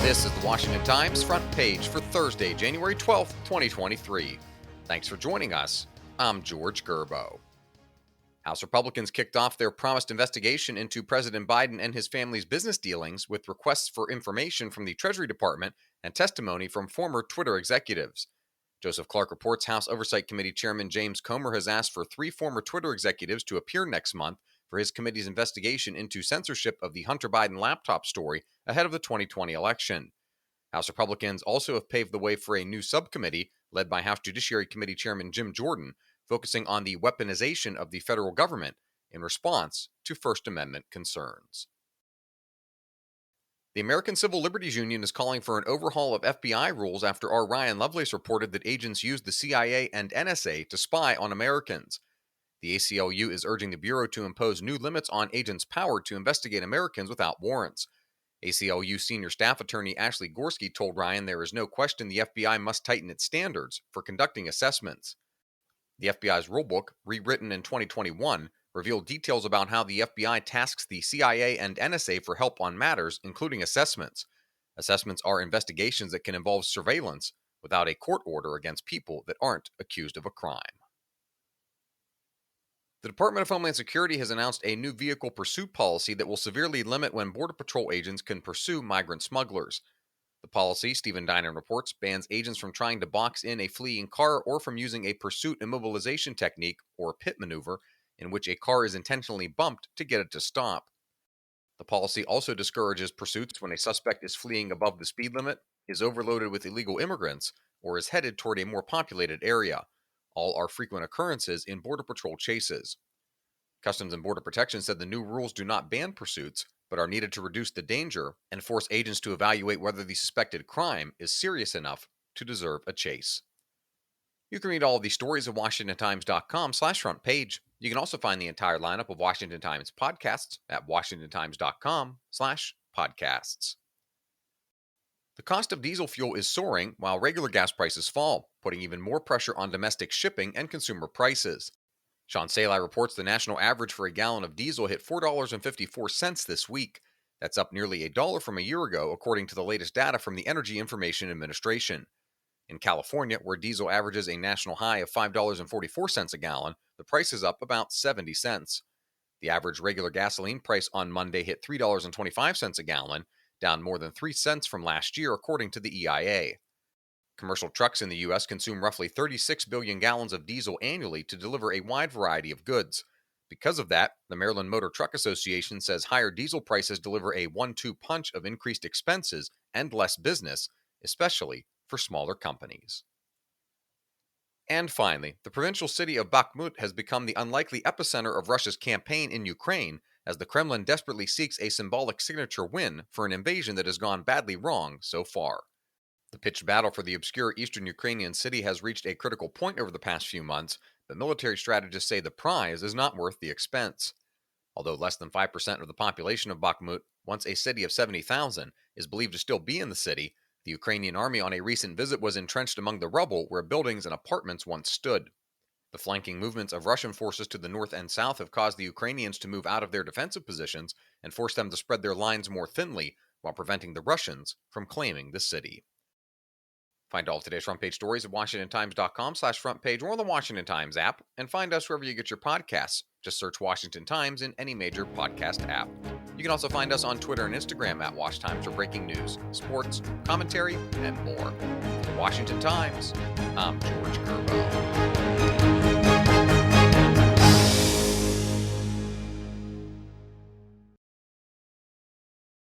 This is the Washington Times front page for Thursday, January 12th, 2023. Thanks for joining us. I'm George Gerbo. House Republicans kicked off their promised investigation into President Biden and his family's business dealings with requests for information from the Treasury Department and testimony from former Twitter executives. Joseph Clark reports House Oversight Committee Chairman James Comer has asked for 3 former Twitter executives to appear next month for his committee's investigation into censorship of the Hunter Biden laptop story ahead of the 2020 election. House Republicans also have paved the way for a new subcommittee led by House Judiciary Committee Chairman Jim Jordan, focusing on the weaponization of the federal government in response to First Amendment concerns. The American Civil Liberties Union is calling for an overhaul of FBI rules after R. Ryan Lovelace reported that agents used the CIA and NSA to spy on Americans. The ACLU is urging the Bureau to impose new limits on agents' power to investigate Americans without warrants. ACLU senior staff attorney Ashley Gorski told Ryan there is no question the FBI must tighten its standards for conducting assessments. The FBI's rulebook, rewritten in 2021, revealed details about how the FBI tasks the CIA and NSA for help on matters, including assessments. Assessments are investigations that can involve surveillance without a court order against people that aren't accused of a crime. The Department of Homeland Security has announced a new vehicle pursuit policy that will severely limit when Border Patrol agents can pursue migrant smugglers. The policy, Stephen Dinan reports, bans agents from trying to box in a fleeing car or from using a pursuit immobilization technique, or pit maneuver, in which a car is intentionally bumped to get it to stop. The policy also discourages pursuits when a suspect is fleeing above the speed limit, is overloaded with illegal immigrants, or is headed toward a more populated area. All are frequent occurrences in Border Patrol chases. Customs and Border Protection said the new rules do not ban pursuits, but are needed to reduce the danger and force agents to evaluate whether the suspected crime is serious enough to deserve a chase. You can read all of these stories at WashingtonTimes.com/front page. You can also find the entire lineup of Washington Times podcasts at WashingtonTimes.com/podcasts. The cost of diesel fuel is soaring while regular gas prices fall, putting even more pressure on domestic shipping and consumer prices. Sean Salai reports the national average for a gallon of diesel hit $4.54 this week. That's up nearly $1 from a year ago, according to the latest data from the Energy Information Administration. In California, where diesel averages a national high of $5.44 a gallon, the price is up about 70 cents. The average regular gasoline price on Monday hit $3.25 a gallon, down more than 3 cents from last year, according to the EIA. Commercial trucks in the U.S. consume roughly 36 billion gallons of diesel annually to deliver a wide variety of goods. Because of that, the Maryland Motor Truck Association says higher diesel prices deliver a 1-2 punch of increased expenses and less business, especially for smaller companies. And finally, the provincial city of Bakhmut has become the unlikely epicenter of Russia's campaign in Ukraine as the Kremlin desperately seeks a symbolic signature win for an invasion that has gone badly wrong so far. The pitched battle for the obscure eastern Ukrainian city has reached a critical point over the past few months, but military strategists say the prize is not worth the expense. Although less than 5% of the population of Bakhmut, once a city of 70,000, is believed to still be in the city, the Ukrainian army on a recent visit was entrenched among the rubble where buildings and apartments once stood. The flanking movements of Russian forces to the north and south have caused the Ukrainians to move out of their defensive positions and forced them to spread their lines more thinly while preventing the Russians from claiming the city. Find all of today's front page stories at WashingtonTimes.com/front page or on the Washington Times app, and find us wherever you get your podcasts. Just search Washington Times in any major podcast app. You can also find us on Twitter and Instagram at Wash Times for breaking news, sports, commentary, and more. For Washington Times, I'm George Gerbo.